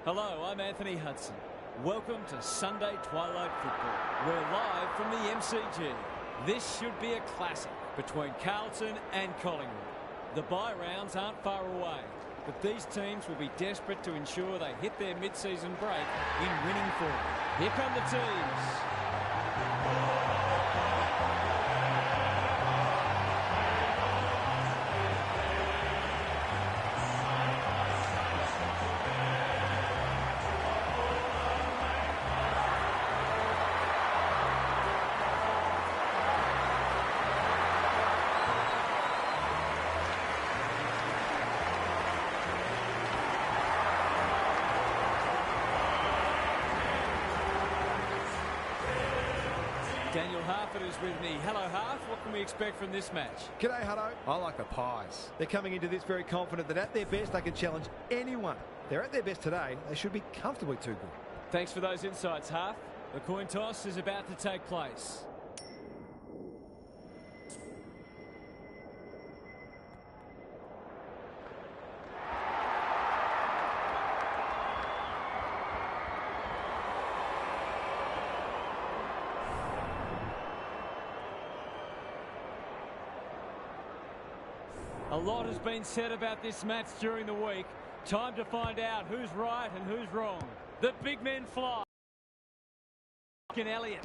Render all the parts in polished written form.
Hello, I'm Anthony Hudson. Welcome to Sunday Twilight Football. We're live from the MCG. This should be a classic between Carlton and Collingwood. The bye rounds aren't far away, but these teams will be desperate to ensure they hit their mid-season break in winning form. Here come the teams. Daniel Harford is with me. Hello, Harf. What can we expect from this match? G'day, Hutto. I like the Pies. They're coming into this very confident that at their best they can challenge anyone. They're at their best today. They should be comfortably too good. Thanks for those insights, Harf. The coin toss is about to take place. A lot has been said about this match during the week. Time to find out who's right and who's wrong. The big men fly. And Elliott.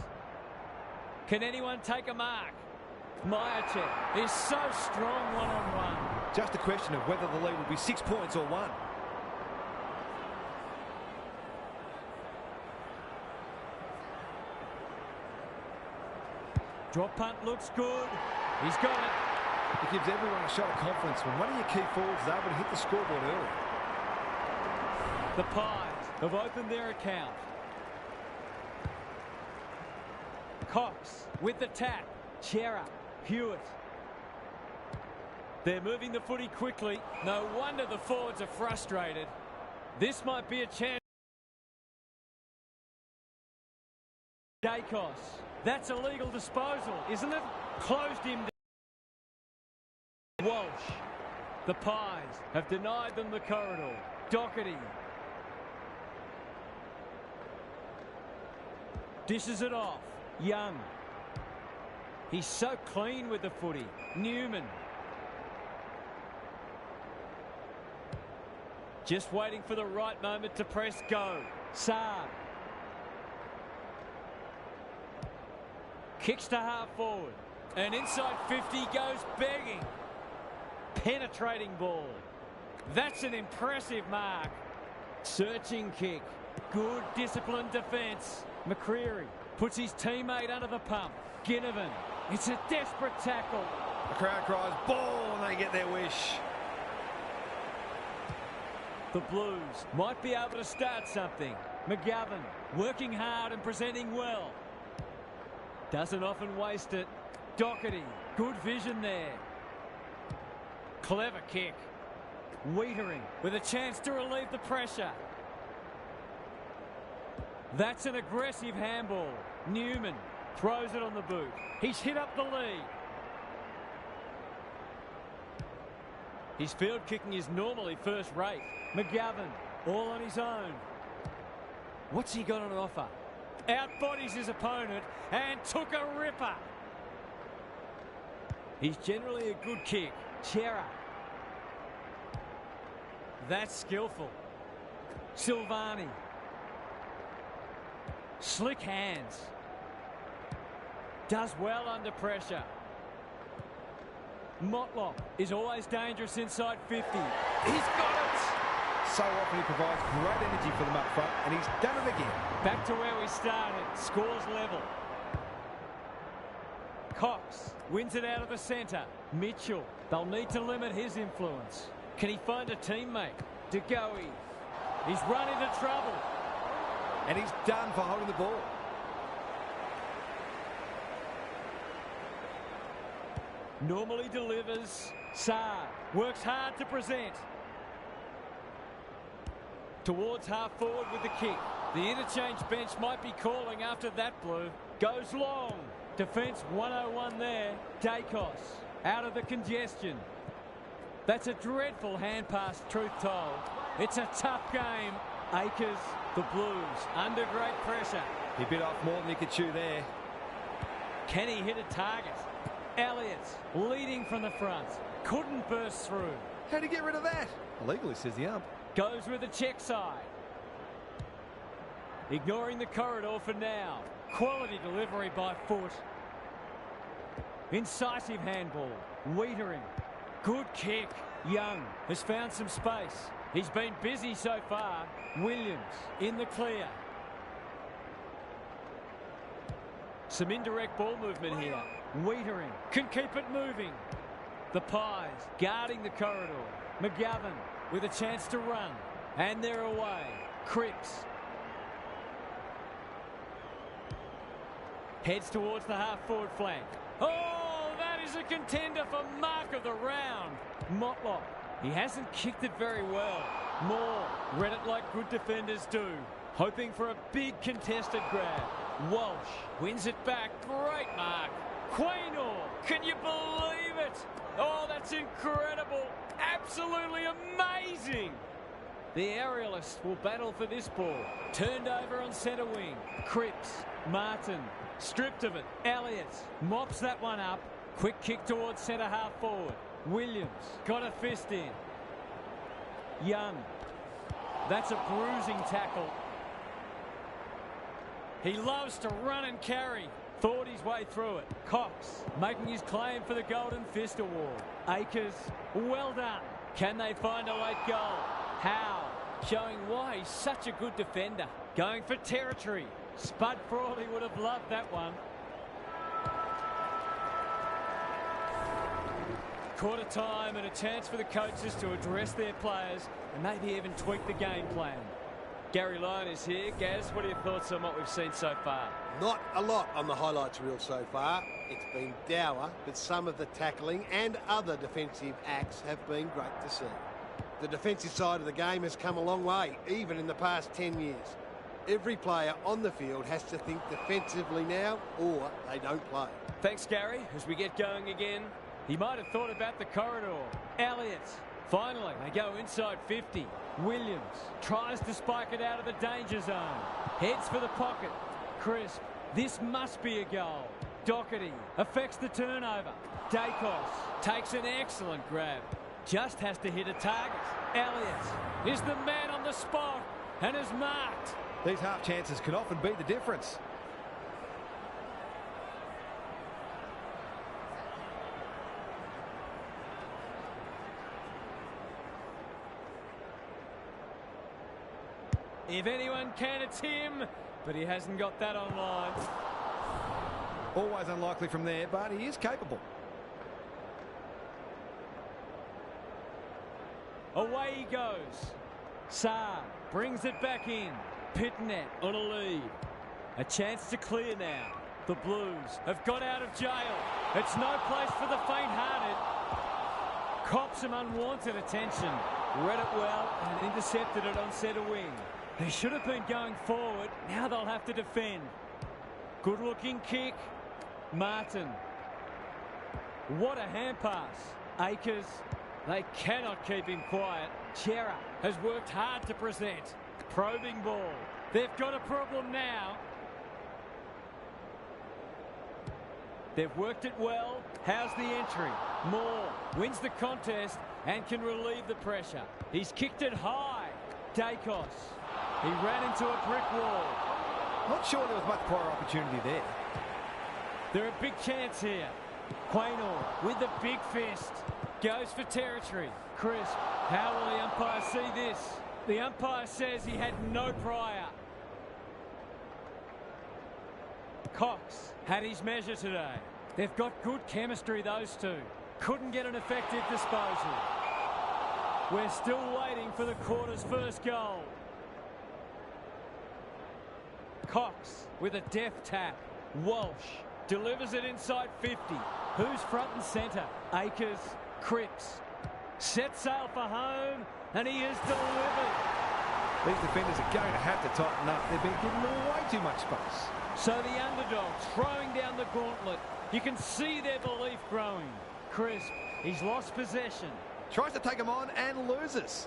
Can anyone take a mark? Myercheck is so strong one-on-one. Just a question of whether the lead will be 6 points or 1. Drop punt looks good. He's got it. It gives everyone a shot of confidence when one of your key forwards is able to hit the scoreboard early. The Pies have opened their account. Cox with the tap. Chera, Hewitt. They're moving the footy quickly. No wonder the forwards are frustrated. This might be a chance. Dacos. That's a legal disposal, isn't it? Closed him down. Walsh. The Pies have denied them the corridor. Doherty. Dishes it off. Young. He's so clean with the footy. Newman. Just waiting for the right moment to press go. Saar. Kicks to half forward. And inside 50 goes begging. Penetrating ball. That's an impressive mark. Searching kick. Good disciplined defence. McCreary puts his teammate under the pump. Ginnivan. It's a desperate tackle. The crowd cries ball and they get their wish. The Blues might be able to start something. McGovern working hard and presenting well. Doesn't often waste it. Doherty. Good vision there. Clever kick. Wiedering with a chance to relieve the pressure. That's an aggressive handball. Newman throws it on the boot. He's hit up the lead. His field kicking is normally first rate. McGovern all on his own. What's he got on offer? Outbodies his opponent and took a ripper. He's generally a good kick. Chera. That's skillful. Silvani. Slick hands. Does well under pressure. Motlop is always dangerous inside 50. He's got it! So often he provides great energy for them up front, and he's done it again. Back to where we started. Scores level. Cox wins it out of the centre. Mitchell. They'll need to limit his influence. Can he find a teammate? DeGoey. He's run into trouble. And he's done for holding the ball. Normally delivers. Saar works hard to present. Towards half forward with the kick. The interchange bench might be calling after that blue. Goes long. Defence 101 there. Dacos out of the congestion. That's a dreadful hand pass, truth told. It's a tough game. Akers, the Blues, under great pressure. He bit off more than he could chew there. Can he hit a target? Elliott leading from the front. Couldn't burst through. How'd he get rid of that? Illegally, says the ump. Goes with the check side. Ignoring the corridor for now. Quality delivery by foot. Incisive handball. Wiedering. Good kick. Young has found some space. He's been busy so far. Williams in the clear. Some indirect ball movement here. Wiedering can keep it moving. The Pies guarding the corridor. McGovern with a chance to run. And they're away. Cripps heads towards the half-forward flank. Oh, that is a contender for mark of the round. Motlop. He hasn't kicked it very well. Moore read it like good defenders do. Hoping for a big contested grab. Walsh wins it back. Great mark. Quaynor. Can you believe it? Oh, that's incredible. Absolutely amazing. The aerialist will battle for this ball. Turned over on centre wing. Cripps. Martin. Stripped of it. Elliott mops that one up. Quick kick towards centre half forward. Williams got a fist in. Young. That's a bruising tackle. He loves to run and carry. Thought his way through it. Cox making his claim for the Golden Fist Award. Akers, well done. Can they find a late goal? How? Showing why he's such a good defender. Going for territory. Spud Frawley would have loved that one. Quarter time and a chance for the coaches to address their players and maybe even tweak the game plan. Gary Lyon is here. Gaz, what are your thoughts on what we've seen so far? Not a lot on the highlights reel so far. It's been dour, but some of the tackling and other defensive acts have been great to see. The defensive side of the game has come a long way, even in the past 10 years. Every player on the field has to think defensively now, or they don't play. Thanks, Gary. As we get going again, he might have thought about the corridor. Elliott. Finally, they go inside 50. Williams tries to spike it out of the danger zone. Heads for the pocket. Crisp. This must be a goal. Doherty affects the turnover. Dacos takes an excellent grab. Just has to hit a target. Elliott is the man on the spot and is marked. These half chances can often be the difference. If anyone can, it's him, but he hasn't got that online. Always unlikely from there, but he is capable. Away he goes. Saar brings it back in. Pitnet on a lead. A chance to clear now. The Blues have got out of jail. It's no place for the faint-hearted. Cops some unwanted attention. Read it well and intercepted it on centre wing. They should have been going forward. Now they'll have to defend. Good-looking kick. Martin. What a hand pass. Akers. They cannot keep him quiet. Chera has worked hard to present. Probing ball. They've got a problem now. They've worked it well. How's the entry? Moore wins the contest and can relieve the pressure. He's kicked it high. Dacos. He ran into a brick wall. Not sure there was much prior opportunity there. They're a big chance here. Quaynor with the big fist. Goes for territory. Crisp. How will the umpire see this? The umpire says he had no prior. Cox had his measure today. They've got good chemistry, those two. Couldn't get an effective disposal. We're still waiting for the quarter's first goal. Cox with a deft tap. Walsh delivers it inside 50. Who's front and centre? Akers. Cripps. Set sail for home, and he is delivered. These defenders are going to have to tighten up. They've been given way too much space. So the underdogs throwing down the gauntlet. You can see their belief growing. Crisp, he's lost possession. Tries to take him on and loses.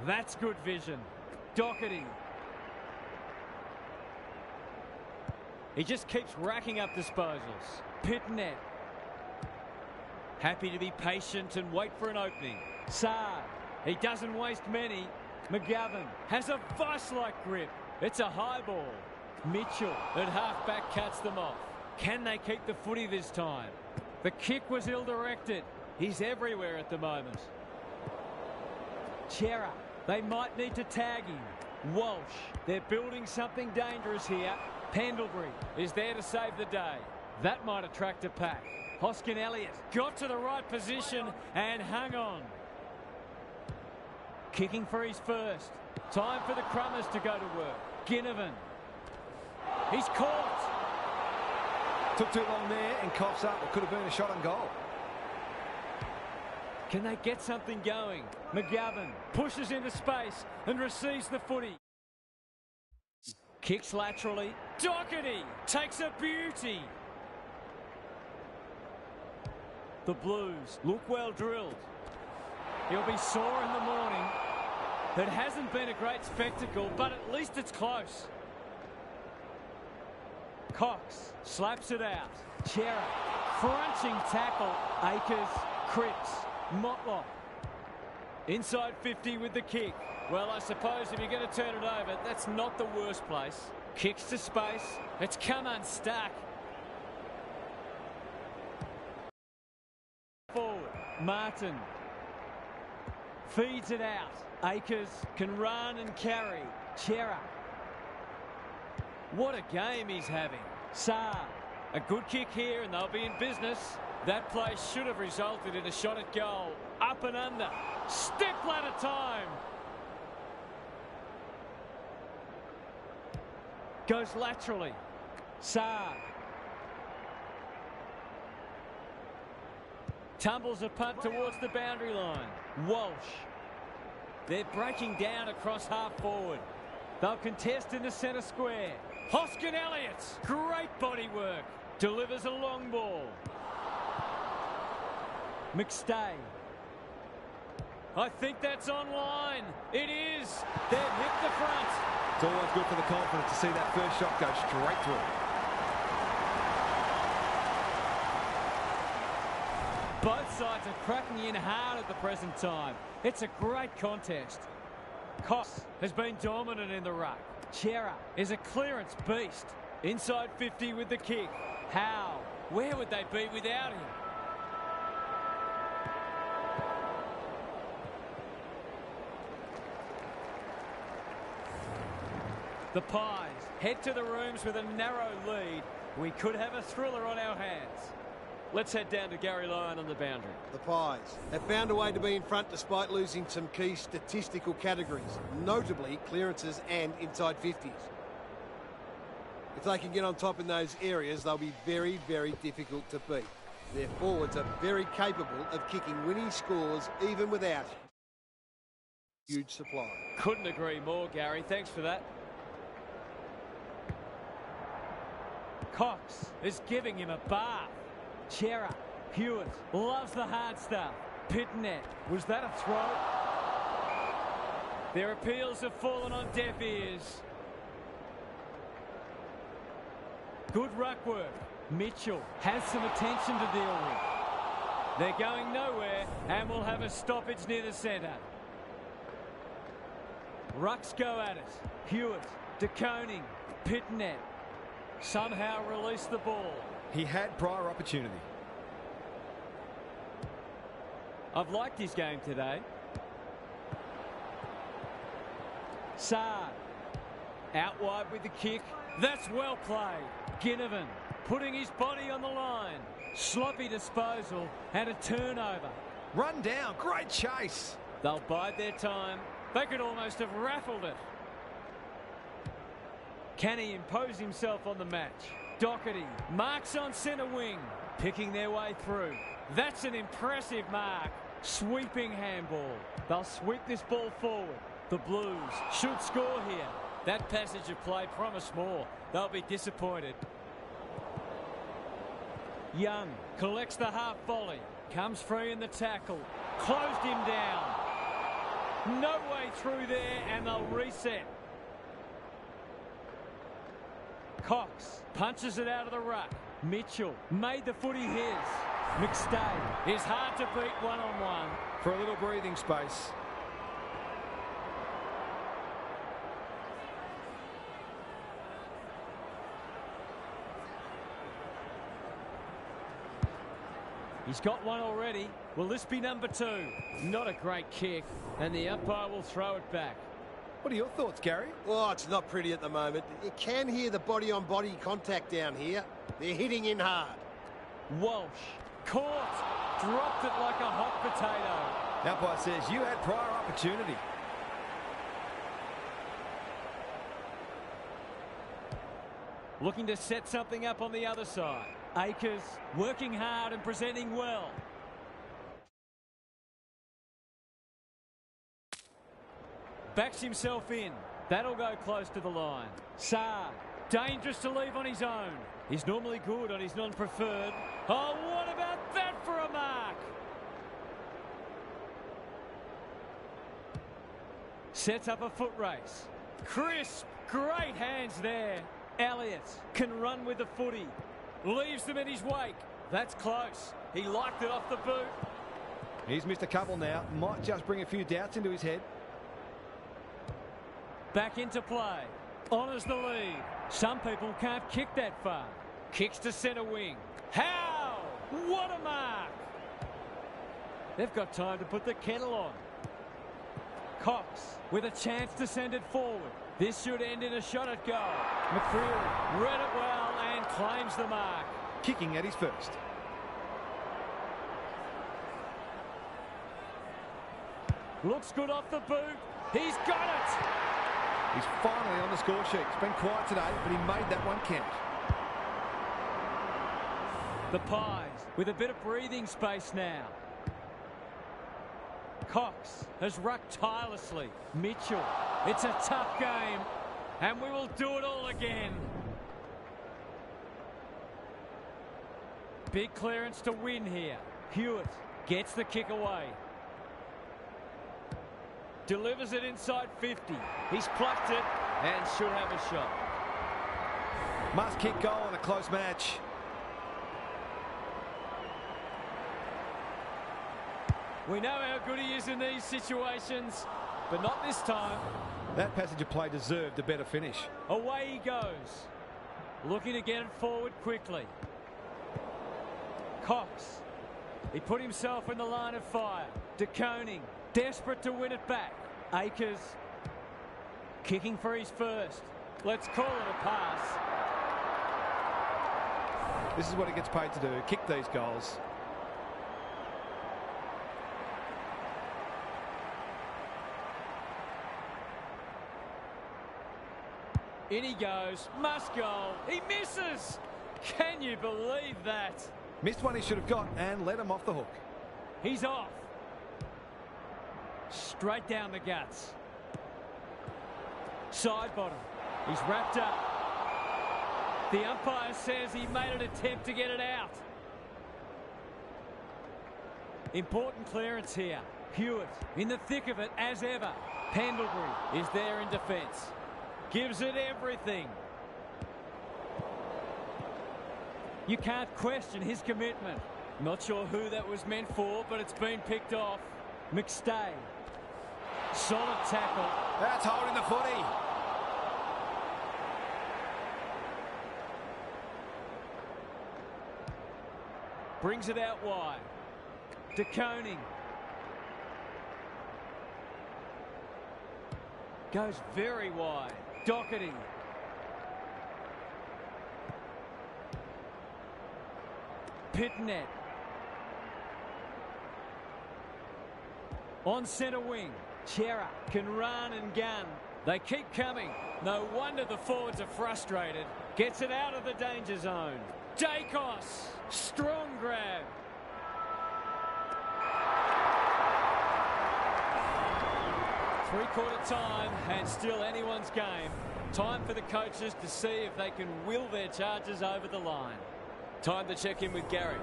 That's good vision. Doherty. He just keeps racking up disposals. Pitnet. Happy to be patient and wait for an opening. Saad. He doesn't waste many. McGovern has a vice-like grip. It's a high ball. Mitchell at half-back cuts them off. Can they keep the footy this time? The kick was ill-directed. He's everywhere at the moment. Chera. They might need to tag him. Walsh. They're building something dangerous here. Pendlebury is there to save the day. That might attract a pack. Hoskin Elliott got to the right position and hung on. Kicking for his first. Time for the Crummers to go to work. Ginnivan. He's caught. Took too long there and coughs up. It could have been a shot on goal. Can they get something going? McGovern pushes into space and receives the footy. Kicks laterally. Doherty takes a beauty. The Blues look well drilled. He'll be sore in the morning. It hasn't been a great spectacle, but at least it's close. Cox slaps it out. Chera, crunching tackle. Akers, Cripps, Motlop. Inside 50 with the kick. Well, I suppose if you're going to turn it over, that's not the worst place. Kicks to space. It's come unstuck. Forward. Martin. Feeds it out. Akers can run and carry. Chera. What a game he's having. Saar. A good kick here and they'll be in business. That play should have resulted in a shot at goal. Up and under. Step ladder time. Goes laterally. Saar. Tumbles a punt towards the boundary line. Walsh. They're breaking down across half forward. They'll contest in the centre square. Hoskin Elliott. Great body work. Delivers a long ball. McStay. I think that's online. It is. They've hit the front. It's always good for the confidence to see that first shot go straight through. Both sides are cracking in hard at the present time. It's a great contest. Cox has been dominant in the ruck. Chera is a clearance beast. Inside 50 with the kick. How? Where would they be without him? The Pies head to the rooms with a narrow lead. We could have a thriller on our hands. Let's head down to Gary Lyon on the boundary. The Pies have found a way to be in front despite losing some key statistical categories, notably clearances and inside 50s. If they can get on top in those areas, they'll be very, very difficult to beat. Their forwards are very capable of kicking winning scores even without huge supply. Couldn't agree more, Gary. Thanks for that. Cox is giving him a bath. Chera, Hewitt loves the hard stuff. Pitnet, was that a throw? Their appeals have fallen on deaf ears. Good ruck work. Mitchell has some attention to deal with. They're going nowhere and will have a stoppage near the centre. Rucks go at it. Hewitt, DeConing, Pitnet. Somehow release the ball. He had prior opportunity. I've liked his game today. Saad. Out wide with the kick. That's well played. Ginnivan putting his body on the line. Sloppy disposal and a turnover. Run down. Great chase. They'll bide their time. They could almost have raffled it. Can he impose himself on the match? Doherty marks on centre wing. Picking their way through. That's an impressive mark. Sweeping handball. They'll sweep this ball forward. The Blues should score here. That passage of play promised more. They'll be disappointed. Young collects the half volley. Comes free in the tackle. Closed him down. No way through there, and they'll reset. Cox punches it out of the ruck. Mitchell made the footy his. McStay is hard to beat one-on-one. For a little breathing space. He's got one already. Will this be number 2? Not a great kick, and the umpire will throw it back. What are your thoughts, Gary? Oh, it's not pretty at the moment. You can hear the body-on-body contact down here. They're hitting in hard. Walsh caught, dropped it like a hot potato. The umpire says you had prior opportunity. Looking to set something up on the other side. Akers working hard and presenting well. Backs himself in. That'll go close to the line. Saar, dangerous to leave on his own. He's normally good on his non-preferred. Oh, what about that for a mark? Sets up a foot race. Crisp, great hands there. Elliott can run with the footy. Leaves them in his wake. That's close. He liked it off the boot. He's missed a couple now. Might just bring a few doubts into his head. Back into play. Honours the lead. Some people can't kick that far. Kicks to centre wing. How? What a mark! They've got time to put the kettle on. Cox with a chance to send it forward. This should end in a shot at goal. McCreary read it well and claims the mark. Kicking at his first. Looks good off the boot. He's got it! He's finally on the score sheet. It's been quiet today, but he made that one count. The Pies with a bit of breathing space now. Cox has rucked tirelessly. Mitchell, it's a tough game, and we will do it all again. Big clearance to win here. Hewitt gets the kick away. Delivers it inside 50. He's plucked it and should have a shot. Must kick goal in a close match. We know how good he is in these situations, but not this time. That passage of play deserved a better finish. Away he goes. Looking to get it forward quickly. Cox. He put himself in the line of fire. De Koning, desperate to win it back. Akers kicking for his first. Let's call it a pass. This is what he gets paid to do, kick these goals. In he goes, must goal, he misses! Can you believe that? Missed one he should have got and let him off the hook. He's off. Straight down the guts. Side bottom, he's wrapped up. The umpire says he made an attempt to get it out. Important clearance here. Hewitt in the thick of it as ever. Pendlebury is there in defence. Gives it everything. You can't question his commitment. Not sure who that was meant for, but it's been picked off. McStay. Solid tackle. That's holding the footy. Brings it out wide. De Koning. Goes very wide. Doherty. Pitnet. On centre wing. Chera can run and gun. They keep coming. No wonder the forwards are frustrated. Gets it out of the danger zone. Dacos. Strong grab. Three-quarter time and still anyone's game. Time for the coaches to see if they can will their charges over the line. Time to check in with Gary.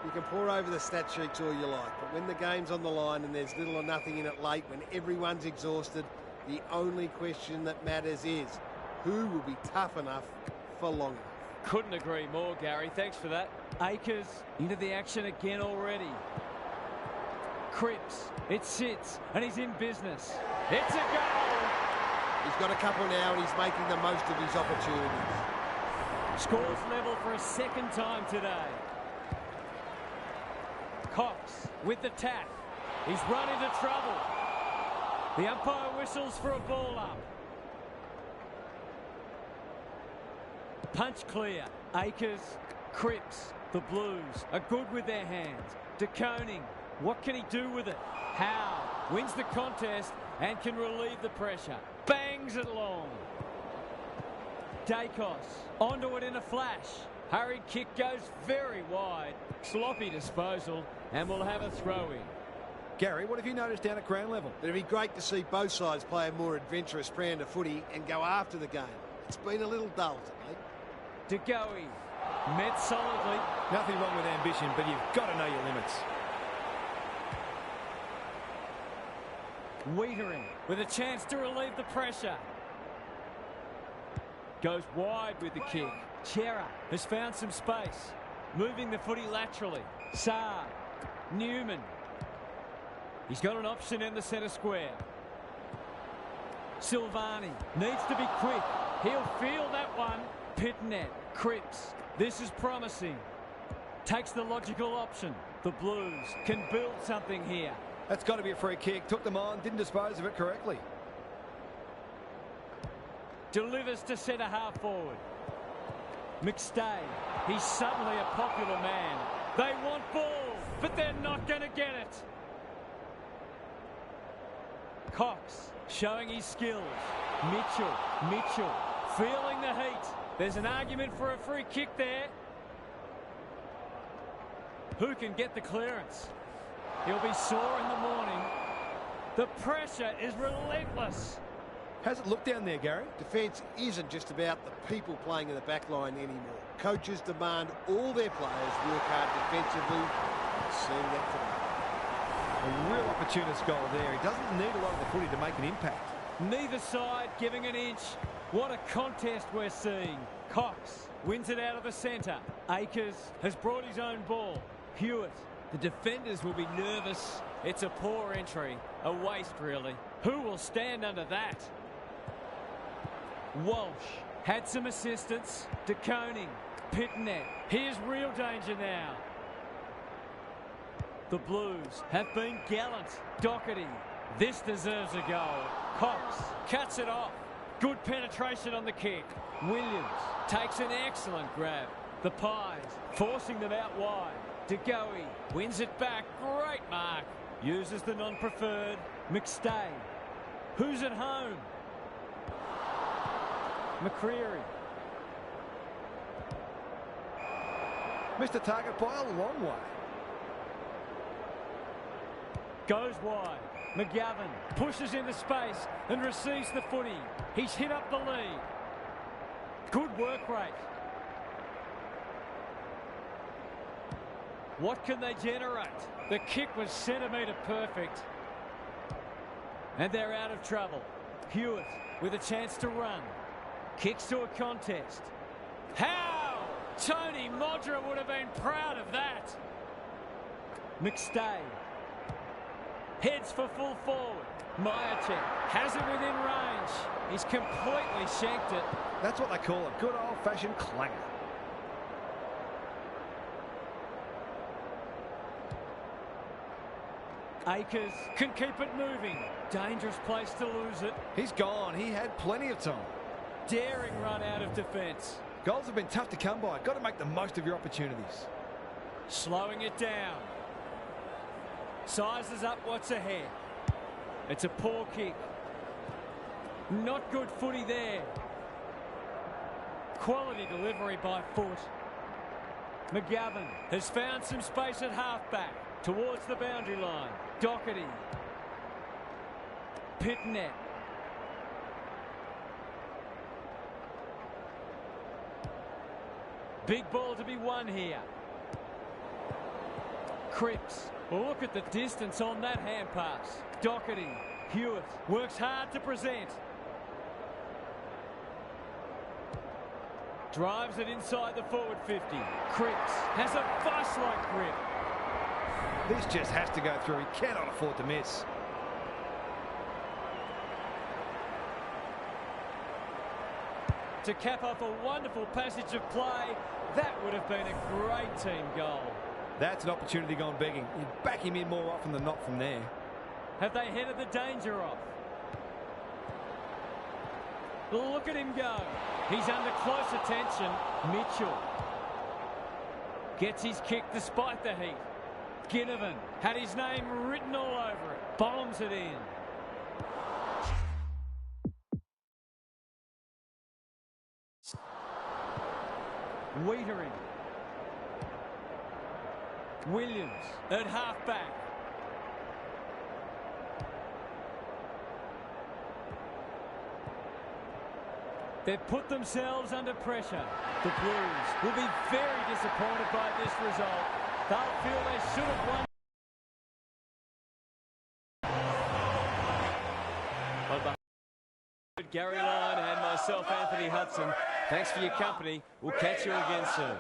You can pour over the stat sheets all you like, but when the game's on the line and there's little or nothing in it late, when everyone's exhausted, the only question that matters is who will be tough enough for long enough. Couldn't agree more, Gary. Thanks for that. Akers into the action again already. Cripps, it sits, and he's in business. It's a goal! He's got a couple now and he's making the most of his opportunities. Scores level for a second time today. Cox with the tap. He's run into trouble. The umpire whistles for a ball up. Punch clear. Akers, Cripps, the Blues are good with their hands. De Koning, what can he do with it? Howe wins the contest and can relieve the pressure. Bangs it long. Dacos onto it in a flash. Hurried kick goes very wide. Sloppy disposal, and we'll have a throw-in. Gary, what have you noticed down at ground level? It'd be great to see both sides play a more adventurous brand of footy and go after the game. It's been a little dull today. De Goey met solidly. Nothing wrong with ambition, but you've got to know your limits. Wiedering with a chance to relieve the pressure. Goes wide with the kick. Chera has found some space. Moving the footy laterally. Saar. Newman. He's got an option in the centre square. Silvani needs to be quick. He'll feel that one. Pitnet. Cripps. This is promising. Takes the logical option. The Blues can build something here. That's got to be a free kick. Took them on, didn't dispose of it correctly. Delivers to centre half forward. McStay. He's suddenly a popular man. They want ball, but they're not going to get it. Cox showing his skills. Mitchell feeling the heat. There's an argument for a free kick there. Who can get the clearance? He'll be sore in the morning. The pressure is relentless. How's it look down there, Gary? Defence isn't just about the people playing in the back line anymore. Coaches demand all their players work hard defensively. Seeing that today. A real opportunist goal there. He doesn't need a lot of the footy to make an impact. Neither side giving an inch. What a contest we're seeing. Cox wins it out of the centre. Akers has brought his own ball. Hewitt. The defenders will be nervous. It's a poor entry. A waste, really. Who will stand under that? Walsh had some assistance. De Koning. Pitnet. Here's real danger now. The Blues have been gallant. Doherty. This deserves a goal. Cox cuts it off. Good penetration on the kick. Williams takes an excellent grab. The Pies forcing them out wide. De Goey wins it back. Great mark. Uses the non-preferred. McStay. Who's at home? McCreary. Missed the target by a long way. Goes wide. McGovern pushes into space and receives the footy. He's hit up the lead. Good work rate. What can they generate? The kick was centimetre perfect. And they're out of trouble. Hewitt with a chance to run. Kicks to a contest. How? Tony Modra would have been proud of that. McStay. Heads for full forward. Myercheck has it within range. He's completely shanked it. That's what they call a good old-fashioned clanger. Akers can keep it moving. Dangerous place to lose it. He's gone. He had plenty of time. Daring run out of defence. Goals have been tough to come by. Got to make the most of your opportunities. Slowing it down. Sizes up what's ahead. It's a poor kick. Not good footy there. Quality delivery by foot. McGovern has found some space at halfback towards the boundary line. Doherty. Pitnet. Big ball to be won here. Cripps. Well, look at the distance on that hand pass. Doherty. Hewitt works hard to present. Drives it inside the forward 50. Cripps has a vice-like grip. This just has to go through. He cannot afford to miss. To cap off a wonderful passage of play, that would have been a great team goal. That's an opportunity gone begging. You back him in more often than not from there. Have they headed the danger off? Look at him go. He's under close attention. Mitchell gets his kick despite the heat. Ginnivan had his name written all over it. Bombs it in. Wiedering. Williams at half-back. They've put themselves under pressure. The Blues will be very disappointed by this result. They'll feel they should have won. Gary Lyon and myself, Anthony Hudson. Thanks for your company. We'll catch you again soon.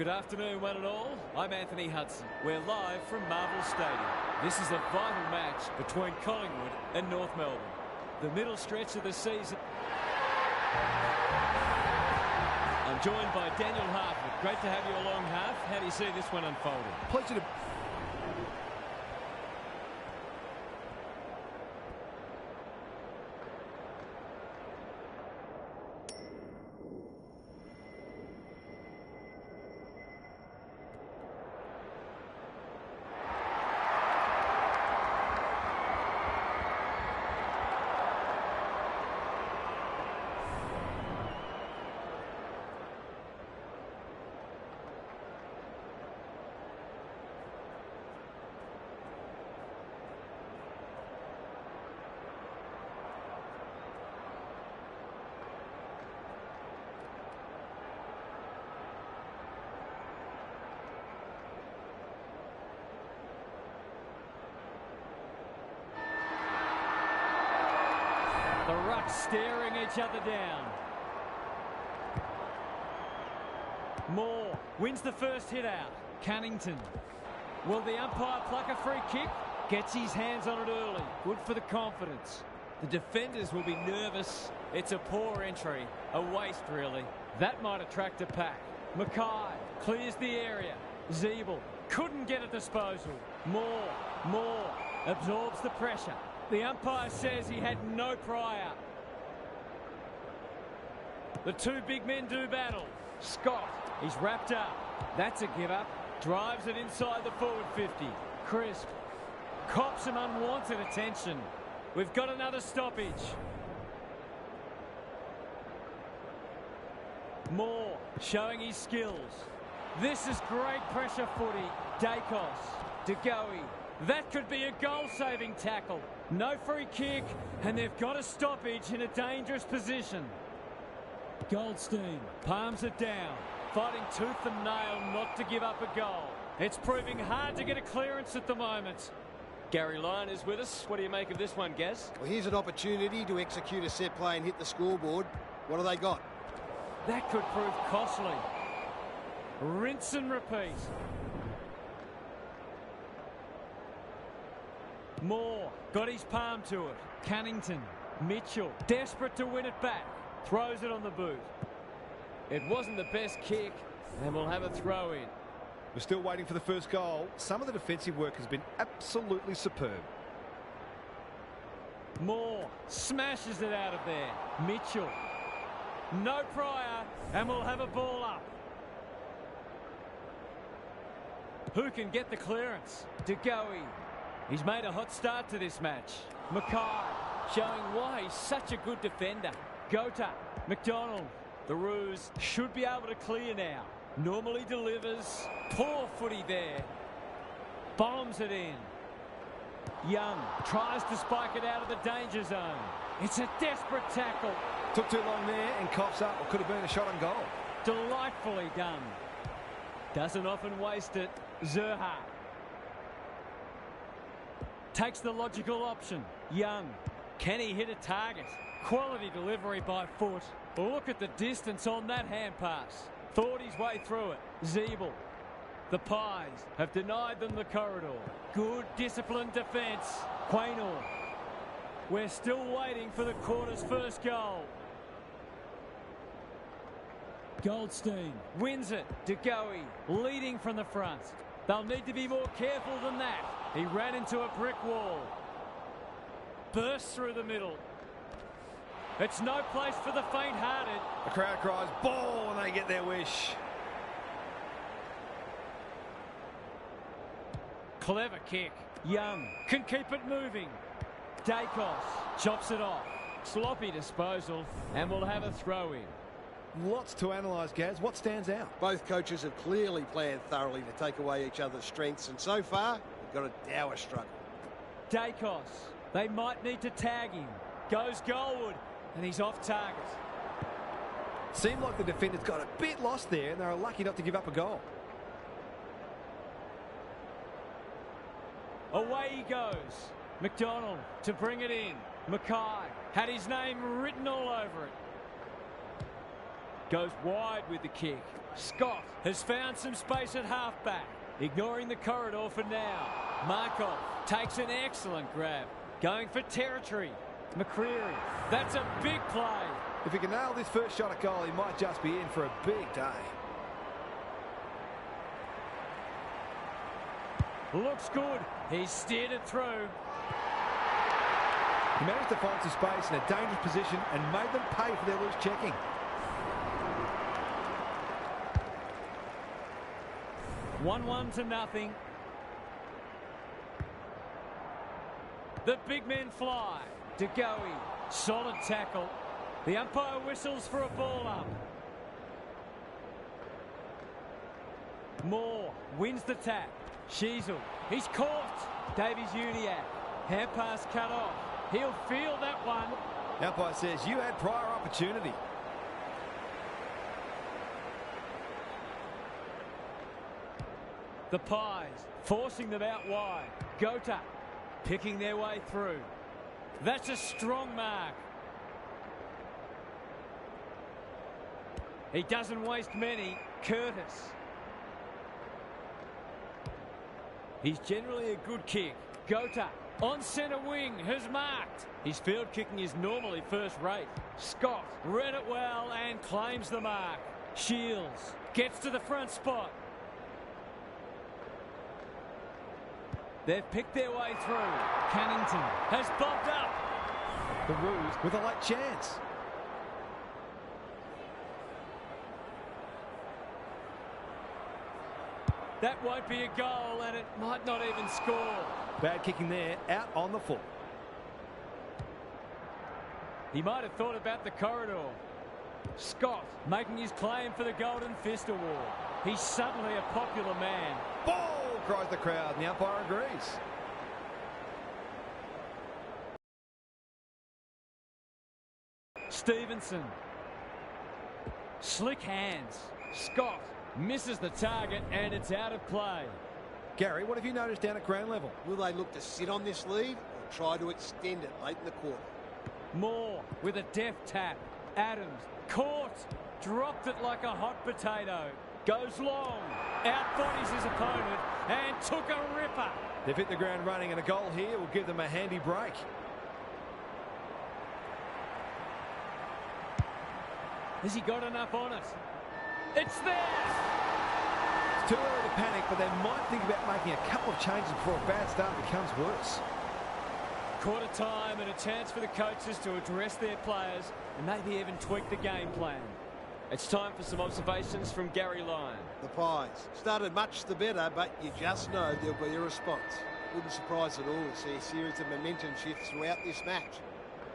Good afternoon, one and all. I'm Anthony Hudson. We're live from Marvel Stadium. This is a vital match between Collingwood and North Melbourne. The middle stretch of the season. I'm joined by Daniel Hartford. Great to have you along, Harf. How do you see this one unfolding? Pleasure to... rucks staring each other down. Moore wins the first hit out. Cunnington. Will the umpire pluck a free kick? Gets his hands on it early. Good for the confidence. The defenders will be nervous. It's a poor entry. A waste, really. That might attract a pack. Mackay clears the area. Zeeble couldn't get a disposal. Moore absorbs the pressure. The umpire says he had no prior. The two big men do battle. Scott, he's wrapped up. That's a give up. Drives it inside the forward 50. Crisp cops some unwanted attention. We've got another stoppage. Moore showing his skills. This is great pressure footy. Dacos, De Goey. That could be a goal-saving tackle. No free kick, and they've got a stoppage in a dangerous position. Goldstein palms it down, fighting tooth and nail not to give up a goal. It's proving hard to get a clearance at the moment. Gary Lyon is with us. What do you make of this one, Gaz? Well, here's an opportunity to execute a set play and hit the scoreboard. What do they got? That could prove costly. Rinse and repeat. Moore got his palm to it. Cunnington, Mitchell, desperate to win it back. Throws it on the boot. It wasn't the best kick, and we'll have a throw in. We're still waiting for the first goal. Some of the defensive work has been absolutely superb. Moore smashes it out of there. Mitchell. No prior, and we'll have a ball up. Who can get the clearance? De Goey. He's made a hot start to this match. Mackay showing why he's such a good defender. Gota, McDonald. The Roos should be able to clear now. Normally delivers. Poor footy there. Bombs it in. Young tries to spike it out of the danger zone. It's a desperate tackle. Took too long there and coughs up what could have been a shot on goal. Delightfully done. Doesn't often waste it. Zerha takes the logical option. Young. Can he hit a target? Quality delivery by foot. Look at the distance on that hand pass. Thought his way through it. Zeeble. The Pies have denied them the corridor. Good disciplined defence. Quaynor. We're still waiting for the quarter's first goal. Goldstein wins it. De Goey leading from the front. They'll need to be more careful than that. He ran into a brick wall. Bursts through the middle. It's no place for the faint-hearted. The crowd cries ball when they get their wish. Clever kick. Young can keep it moving. Dacos chops it off. Sloppy disposal, and we'll have a throw in. Lots to analyse, Gaz. What stands out? Both coaches have clearly planned thoroughly to take away each other's strengths, and so far, we've got a dour struggle. Dacos, they might need to tag him. Goes goalward, and he's off target. Seemed like the defenders got a bit lost there, and they were lucky not to give up a goal. Away he goes. McDonald to bring it in. Mackay had his name written all over it. Goes wide with the kick. Scott has found some space at halfback, ignoring the corridor for now. Markov takes an excellent grab, going for territory. McCreary, that's a big play. If he can nail this first shot at goal, he might just be in for a big day. Looks good. He's steered it through. He managed to find some space in a dangerous position and made them pay for their loose checking. One to nothing. The big men fly. De Goey, solid tackle. The umpire whistles for a ball up. Moore wins the tap. Sheasel, he's caught. Davies-Uniacke, hand pass cut off. He'll field that one. The umpire says you had prior opportunity. The Pies forcing them out wide. Gota picking their way through. That's a strong mark. He doesn't waste many. Curtis. He's generally a good kick. Gota on centre wing has marked. His field kicking is normally first rate. Scott read it well and claims the mark. Shields gets to the front spot. They've picked their way through. Cannington has bobbed up. The Roos with a late chance. That won't be a goal, and it might not even score. Bad kicking there, out on the full. He might have thought about the corridor. Scott making his claim for the Golden Fist Award. He's suddenly a popular man. Ball, cries the crowd, and the umpire agrees. Stevenson. Slick hands. Scott misses the target, and it's out of play. Gary, what have you noticed down at ground level? Will they look to sit on this lead or try to extend it late in the quarter? Moore with a deft tap. Adams caught. Dropped it like a hot potato. Goes long. Outbodies his opponent and took a ripper. They've hit the ground running, and a goal here will give them a handy break. Has he got enough on it? It's there! It's too early to panic, but they might think about making a couple of changes before a bad start becomes worse. Quarter time and a chance for the coaches to address their players and maybe even tweak the game plan. It's time for some observations from Gary Lyon. The Pies started much the better, but you just know there'll be a response. Wouldn't surprise at all to see a series of momentum shifts throughout this match.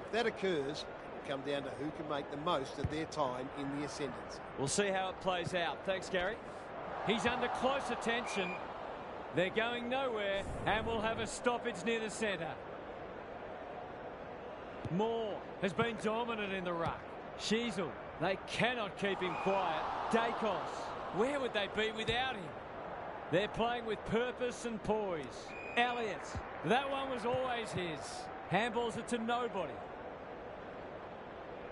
If that occurs, come down to who can make the most of their time in the ascendancy. We'll see how it plays out. Thanks, Gary. He's under close attention. They're going nowhere, and we'll have a stoppage near the centre. Moore has been dominant in the ruck. Sheasel, they cannot keep him quiet. Dacos, where would they be without him? They're playing with purpose and poise. Elliott, that one was always his. Handballs it to nobody.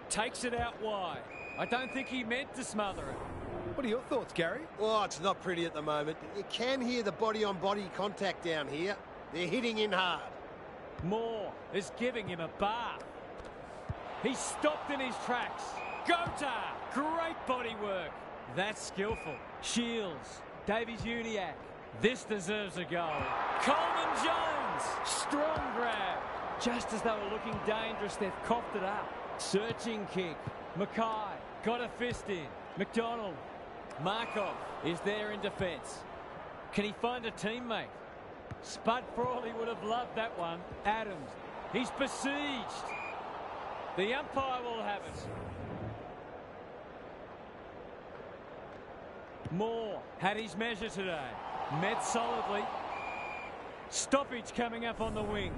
Takes it out wide. I don't think he meant to smother it. What are your thoughts, Gary? Oh, it's not pretty at the moment. You can hear the body-on-body contact down here. They're hitting in hard. Moore is giving him a bath. He's stopped in his tracks. Gota! Great body work. That's skillful. Shields. Davies-Uniacke. This deserves a goal. Coleman Jones! Strong grab. Just as they were looking dangerous, they've coughed it up. Searching kick. Mackay got a fist in. McDonald. Markov is there in defence. Can he find a teammate? Spud Frawley would have loved that one. Adams. He's besieged. The umpire will have it. Moore had his measure today. Met solidly. Stoppage coming up on the wing.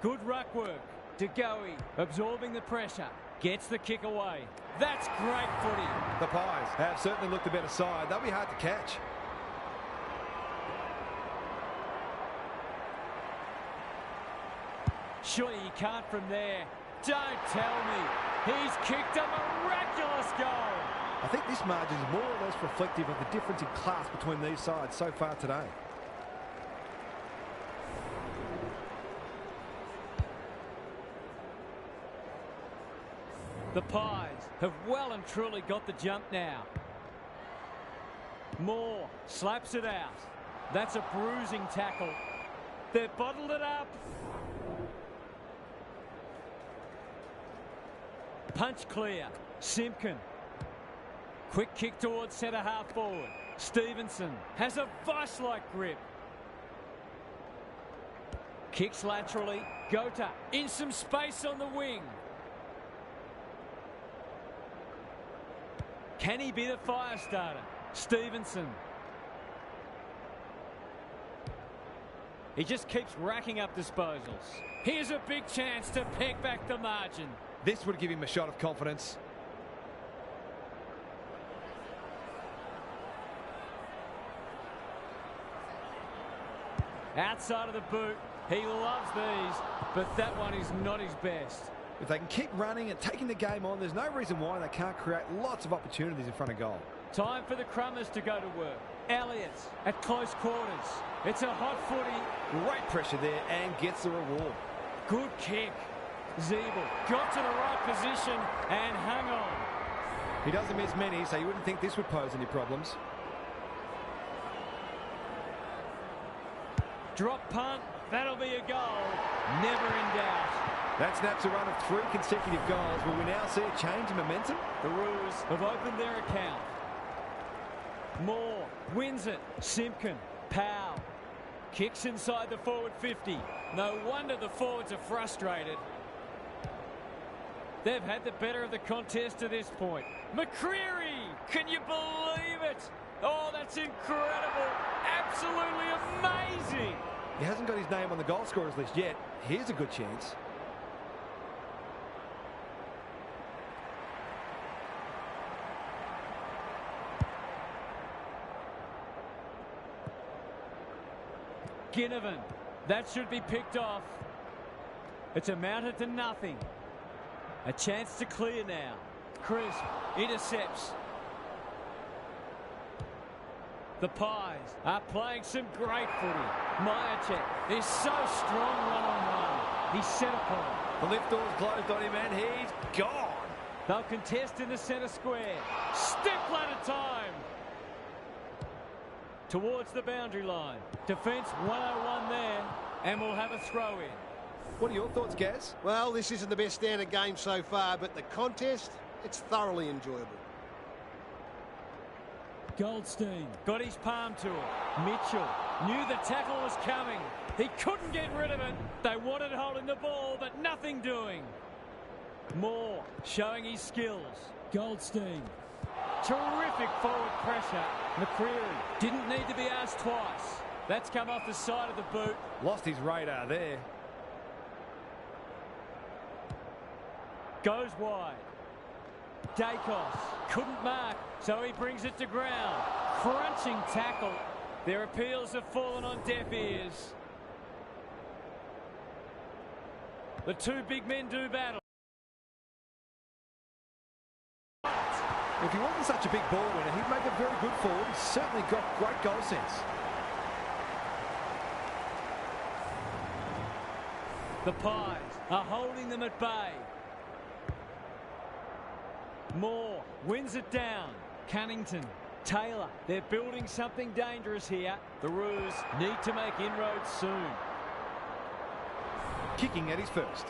Good ruck work. De Goey absorbing the pressure. Gets the kick away. That's great footy. The Pies have certainly looked the better side. They'll be hard to catch. Surely he can't from there. Don't tell me. He's kicked a miraculous goal. I think this margin is more or less reflective of the difference in class between these sides so far today. The Pies have well and truly got the jump now. Moore slaps it out. That's a bruising tackle. They've bottled it up. Punch clear. Simpkin. Quick kick towards centre half forward. Stevenson has a vice-like grip. Kicks laterally. Gota in some space on the wing. Can he be the fire starter? Stevenson. He just keeps racking up disposals. Here's a big chance to peg back the margin. This would give him a shot of confidence. Outside of the boot. He loves these, but that one is not his best. If they can keep running and taking the game on, there's no reason why they can't create lots of opportunities in front of goal. Time for the Crummers to go to work. Elliott at close quarters. It's a hot footy. Great pressure there and gets the reward. Good kick. Zeeble got to the right position and hung on. He doesn't miss many, so you wouldn't think this would pose any problems. Drop punt. That'll be a goal. Never in doubt. That snaps a run of 3 consecutive goals. Will we now see a change in momentum? The Roos have opened their account. Moore wins it. Simpkin. Powell. Kicks inside the forward 50. No wonder the forwards are frustrated. They've had the better of the contest to this point. McCreary! Can you believe it? Oh, that's incredible. Absolutely amazing. He hasn't got his name on the goal scorers list yet. Here's a good chance. Ginnivan. That should be picked off. It's amounted to nothing. A chance to clear now. Crisp intercepts. The Pies are playing some great footy. Myercheck is so strong one-on-one. He's set upon. The lift door's closed on him and he's gone. They'll contest in the centre square. Step ladder time. Towards the boundary line. Defence 101 there. And we'll have a throw in. What are your thoughts, Gaz? Well, this isn't the best standard game so far, but the contest, it's thoroughly enjoyable. Goldstein got his palm to it. Mitchell knew the tackle was coming. He couldn't get rid of it. They wanted holding the ball, but nothing doing. Moore showing his skills. Goldstein. Terrific forward pressure. McCreary didn't need to be asked twice. That's come off the side of the boot. Lost his radar there. Goes wide. Dacos couldn't mark, so he brings it to ground. Crunching tackle. Their appeals have fallen on deaf ears. The two big men do battle. If he wasn't such a big ball winner, he'd make a very good forward. He's certainly got great goal sense. The Pies are holding them at bay. Moore wins it down. Cunnington, Taylor. They're building something dangerous here. The Roos need to make inroads soon. Kicking at his first.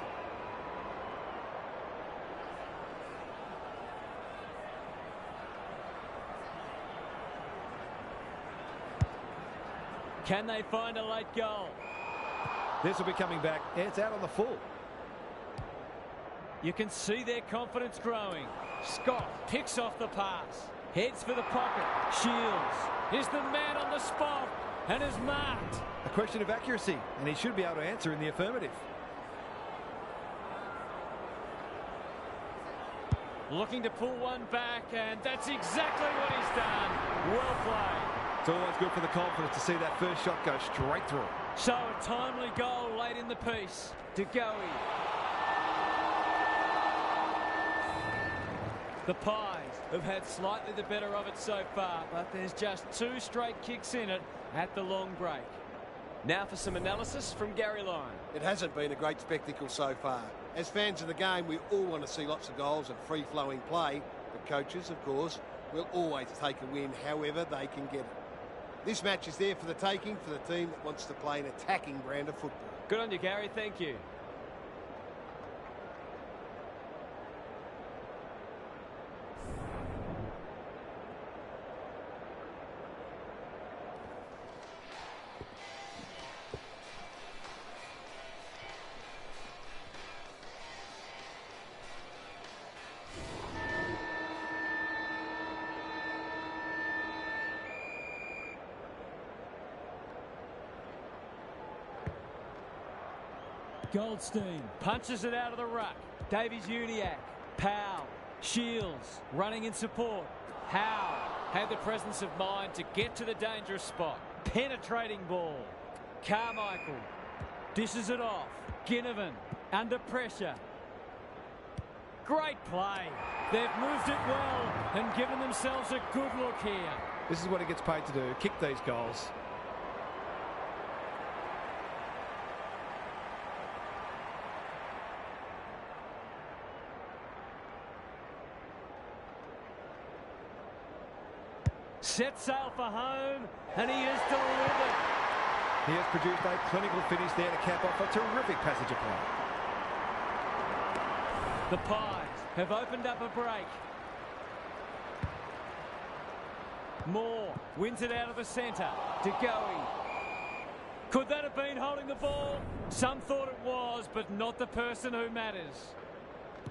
Can they find a late goal? This will be coming back. It's out on the full. You can see their confidence growing. Scott picks off the pass. Heads for the pocket. Shields is the man on the spot and is marked. A question of accuracy, and he should be able to answer in the affirmative. Looking to pull one back, and that's exactly what he's done. Well played. It's always good for the confidence to see that first shot go straight through. So a timely goal late in the piece. De Goey. The Pies have had slightly the better of it so far, but there's just 2 straight kicks in it at the long break. Now for some analysis from Gary Lyon. It hasn't been a great spectacle so far. As fans of the game, we all want to see lots of goals and free-flowing play. The coaches, of course, will always take a win however they can get it. This match is there for the taking for the team that wants to play an attacking brand of football. Good on you, Gary. Thank you. Goldstein punches it out of the ruck. Davies-Uniacke. Powell. Shields running in support. Howe had the presence of mind to get to the dangerous spot. Penetrating ball. Carmichael dishes it off. Ginnivan under pressure. Great play. They've moved it well and given themselves a good look here. This is what he gets paid to do, kick these goals. Set sail for home, and he has delivered. He has produced a clinical finish there to cap off a terrific passage of play. The Pies have opened up a break. Moore wins it out of the centre. De Goey. Could that have been holding the ball? Some thought it was, but not the person who matters.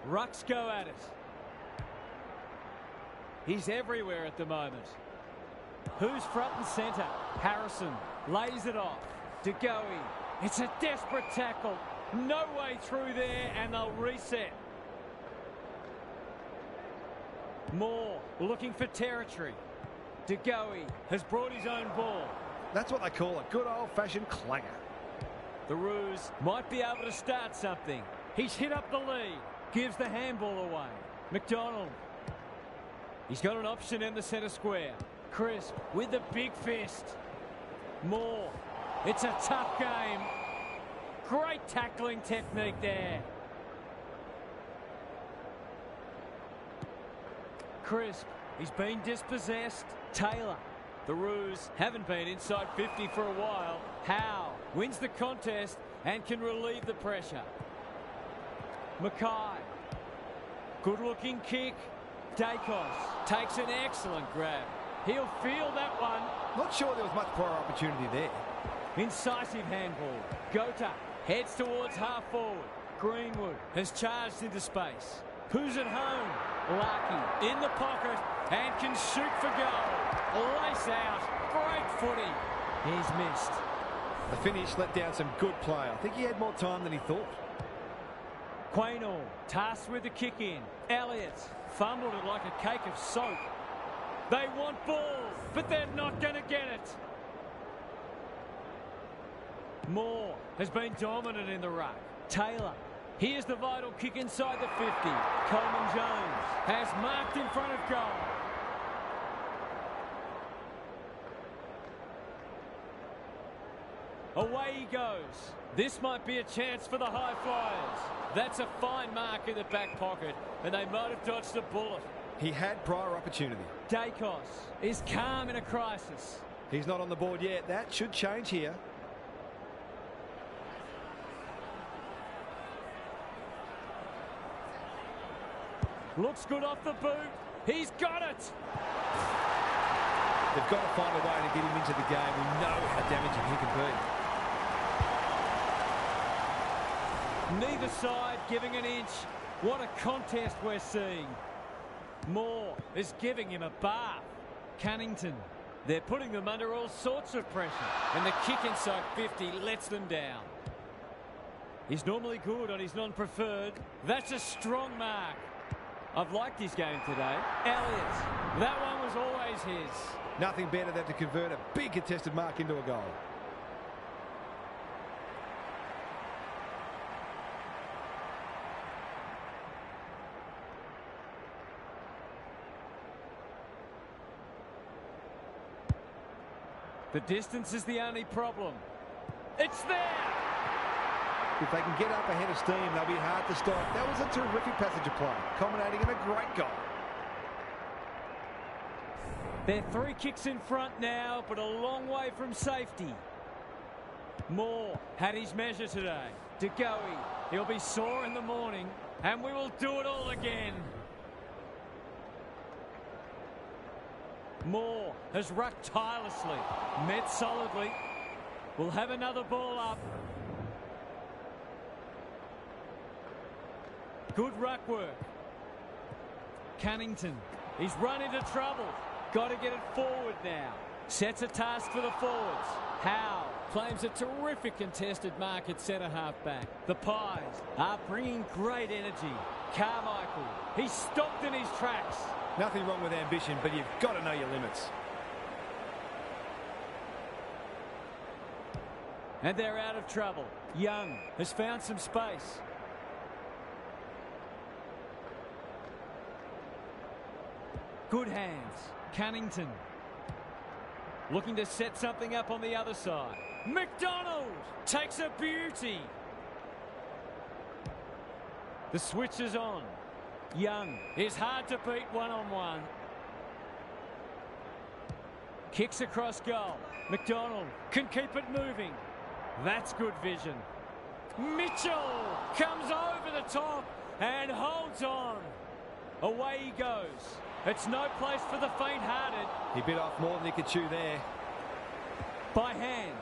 Rucks go at it. He's everywhere at the moment. Who's front and centre? Harrison lays it off. De Goey. It's a desperate tackle. No way through there, and they'll reset. Moore looking for territory. De Goey has brought his own ball. That's what they call a good old-fashioned clanger. The Roos might be able to start something. He's hit up the lead. Gives the handball away. McDonald. He's got an option in the centre square. Crisp with the big fist. Moore. It's a tough game. Great tackling technique there. Crisp. He's been dispossessed. Taylor. The Roos haven't been inside 50 for a while. Howe wins the contest and can relieve the pressure. Mackay. Good looking kick. Dacos takes an excellent grab. He'll feel that one. Not sure there was much prior opportunity there. Incisive handball. Gota heads towards half forward. Greenwood has charged into space. Who's at home? Larkey in the pocket and can shoot for goal. Lace out. Great footy. He's missed. The finish let down some good play. I think he had more time than he thought. Quaynor tasked with the kick in. Elliott fumbled it like a cake of soap. They want ball, but they're not going to get it. Moore has been dominant in the ruck. Taylor. Here's the vital kick inside the 50. Coleman Jones has marked in front of goal. Away he goes. This might be a chance for the high flyers. That's a fine mark in the back pocket, and they might have dodged a bullet. He had prior opportunity. Dacos is calm in a crisis. He's not on the board yet. That should change here. Looks good off the boot. He's got it. They've got to find a way to get him into the game. We know how damaging he can be. Neither side giving an inch. What a contest we're seeing. Moore is giving him a bath. Cunnington. They're putting them under all sorts of pressure. And the kick inside 50 lets them down. He's normally good on his non-preferred. That's a strong mark. I've liked his game today. Elliott. That one was always his. Nothing better than to convert a big contested mark into a goal. The distance is the only problem. It's there! If they can get up ahead of steam, they'll be hard to stop. That was a terrific passage of play, culminating in a great goal. They're 3 kicks in front now, but a long way from safety. Moore had his measure today. De Goey, he'll be sore in the morning, and we will do it all again. Moore has rucked tirelessly, met solidly. We'll have another ball up. Good ruck work. Cunnington, he's run into trouble. Got to get it forward now. Sets a task for the forwards. Howe claims a terrific contested mark at centre half back. The Pies are bringing great energy. Carmichael, he's stopped in his tracks. Nothing wrong with ambition, but you've got to know your limits. And they're out of trouble. Young has found some space. Good hands. Cunnington. Looking to set something up on the other side. McDonald takes a beauty. The switch is on. Young is hard to beat one-on-one. Kicks across goal. McDonald can keep it moving. That's good vision. Mitchell comes over the top and holds on. Away he goes. It's no place for the faint-hearted. He bit off more than he could chew there. By hand.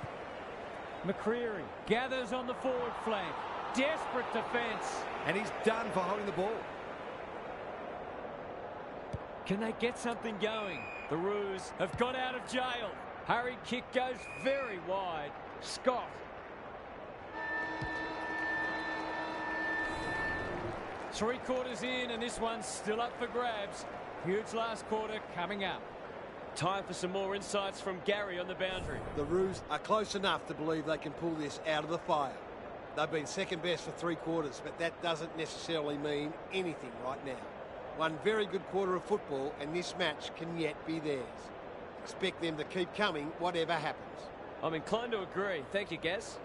McCreary gathers on the forward flank. Desperate defence. And he's done for holding the ball. Can they get something going? The Roos have got out of jail. Hurried kick goes very wide. Scott. Three-quarters in, and this one's still up for grabs. Huge last quarter coming up. Time for some more insights from Gary on the boundary. The Roos are close enough to believe they can pull this out of the fire. They've been second best for 3 quarters, but that doesn't necessarily mean anything right now. One very good quarter of football, and this match can yet be theirs. Expect them to keep coming, whatever happens. I'm inclined to agree. Thank you, Gaz.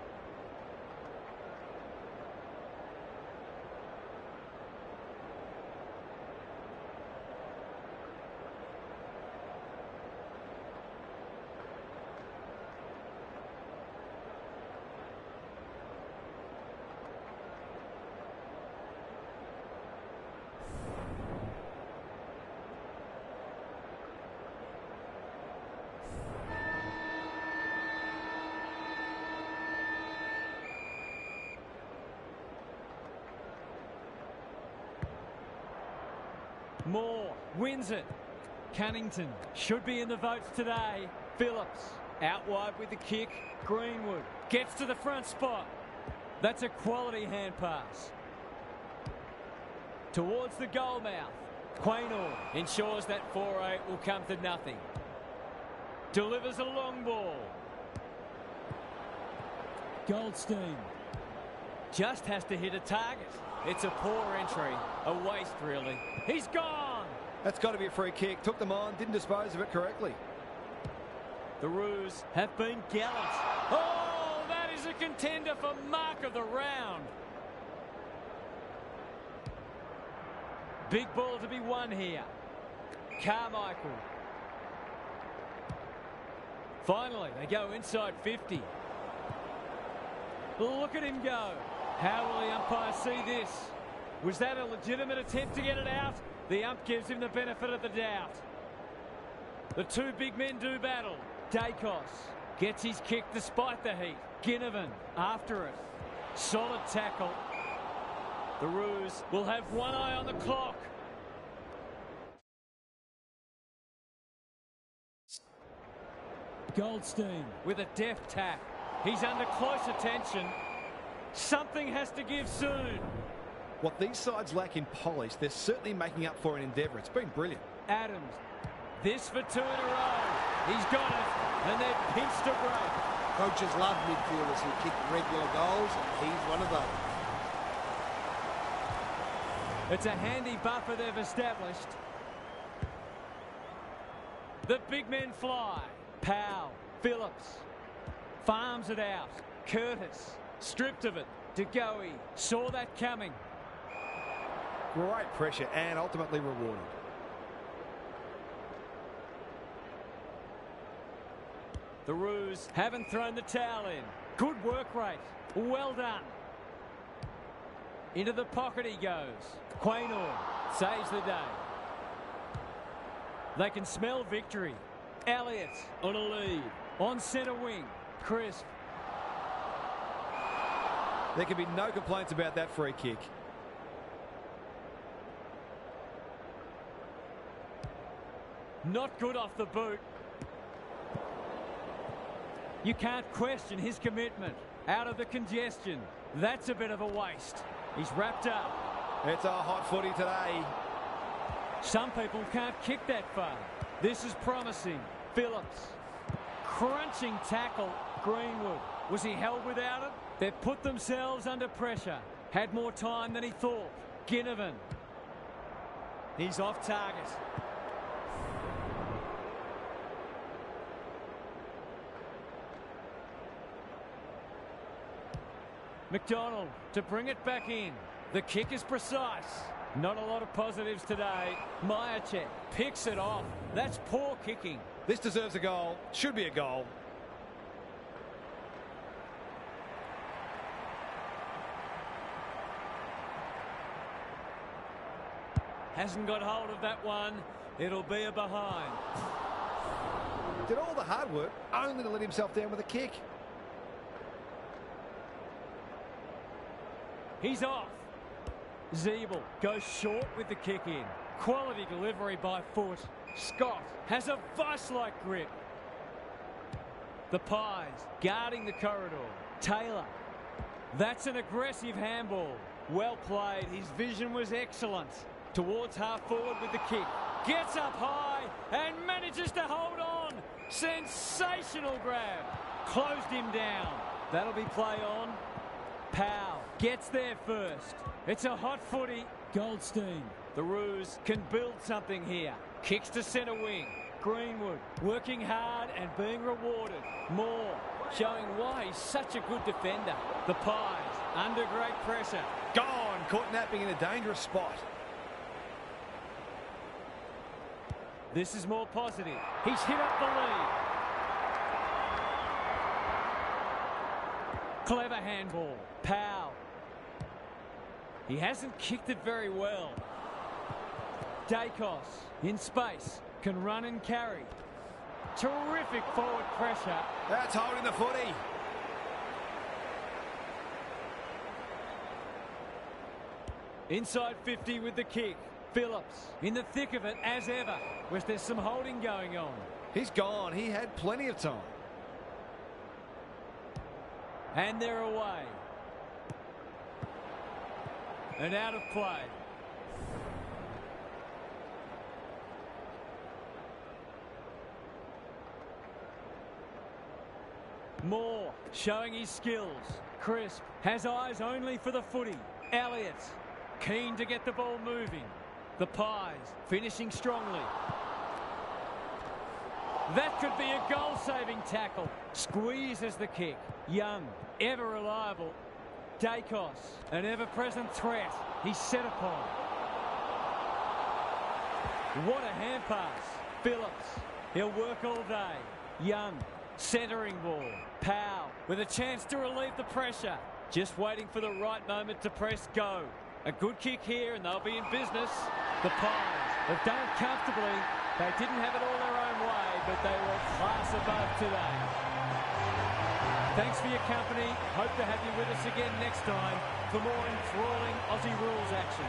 Moore wins it. Cunnington should be in the votes today. Phillips out wide with the kick. Greenwood gets to the front spot. That's a quality hand pass. Towards the goal mouth. Quaynor ensures that foray will come to nothing. Delivers a long ball. Goldstein just has to hit a target. It's a poor entry. A waste, really. He's gone! That's got to be a free kick. Took them on, didn't dispose of it correctly. The Roos have been gallant. Oh, that is a contender for mark of the round. Big ball to be won here. Carmichael. Finally, they go inside 50. Look at him go. How will the umpire see this? Was that a legitimate attempt to get it out? The ump gives him the benefit of the doubt. The two big men do battle. Dacos gets his kick despite the heat. Ginnivan after it. Solid tackle. The Roos will have one eye on the clock. Goldstein with a deft tap. He's under close attention. Something has to give soon. What these sides lack in polish, they're certainly making up for in endeavour. It's been brilliant. Adams. This for 2 in a row. He's got it. And they're pinched to break. Coaches love midfielders who kick regular goals, and he's one of those. It's a handy buffer they've established. The big men fly. Powell. Phillips. Farms it out. Curtis. Stripped of it. DeGoey saw that coming. Great pressure and ultimately rewarded. The Roos haven't thrown the towel in. Good work rate. Well done. Into the pocket he goes. Quaynor saves the day. They can smell victory. Elliott on a lead. On centre wing. Crisp. There can be no complaints about that free kick. Not good off the boot. You can't question his commitment. Out of the congestion. That's a bit of a waste. He's wrapped up. It's a hot footy today. Some people can't kick that far. This is promising. Phillips. Crunching tackle. Greenwood. Was he held without it? They've put themselves under pressure. Had more time than he thought. Ginnivan. He's off target. McDonald to bring it back in. The kick is precise. Not a lot of positives today. Myercheck picks it off. That's poor kicking. This deserves a goal. Should be a goal. Hasn't got hold of that one. It'll be a behind. Did all the hard work only to let himself down with a kick. He's off. Zeeble goes short with the kick in. Quality delivery by foot. Scott has a vice-like grip. The Pies guarding the corridor. Taylor. That's an aggressive handball. Well played. His vision was excellent. Towards half forward with the kick. Gets up high and manages to hold on. Sensational grab. Closed him down. That'll be play on. Powell gets there first. It's a hot footy. Goldstein. The Roos can build something here. Kicks to centre wing. Greenwood working hard and being rewarded. Moore showing why he's such a good defender. The Pies under great pressure. Gone. Caught napping in a dangerous spot. This is more positive. He's hit up the lead. Clever handball. Powell. He hasn't kicked it very well. Dacos in space. Can run and carry. Terrific forward pressure. That's holding the footy. Inside 50 with the kick. Phillips in the thick of it as ever. Whereas there's some holding going on. He's gone. He had plenty of time. And they're away. And out of play. Moore showing his skills. Crisp has eyes only for the footy. Elliott keen to get the ball moving. The Pies finishing strongly. That could be a goal-saving tackle. Squeezes the kick. Young, ever reliable. Dacos, an ever-present threat. He's set upon. What a hand pass. Phillips, he'll work all day. Young, centering ball. Powell with a chance to relieve the pressure. Just waiting for the right moment to press go. A good kick here and they'll be in business. The Pies have done it comfortably. They didn't have it all their own way, but they were class above today. Thanks for your company. Hope to have you with us again next time for more enthralling Aussie rules action.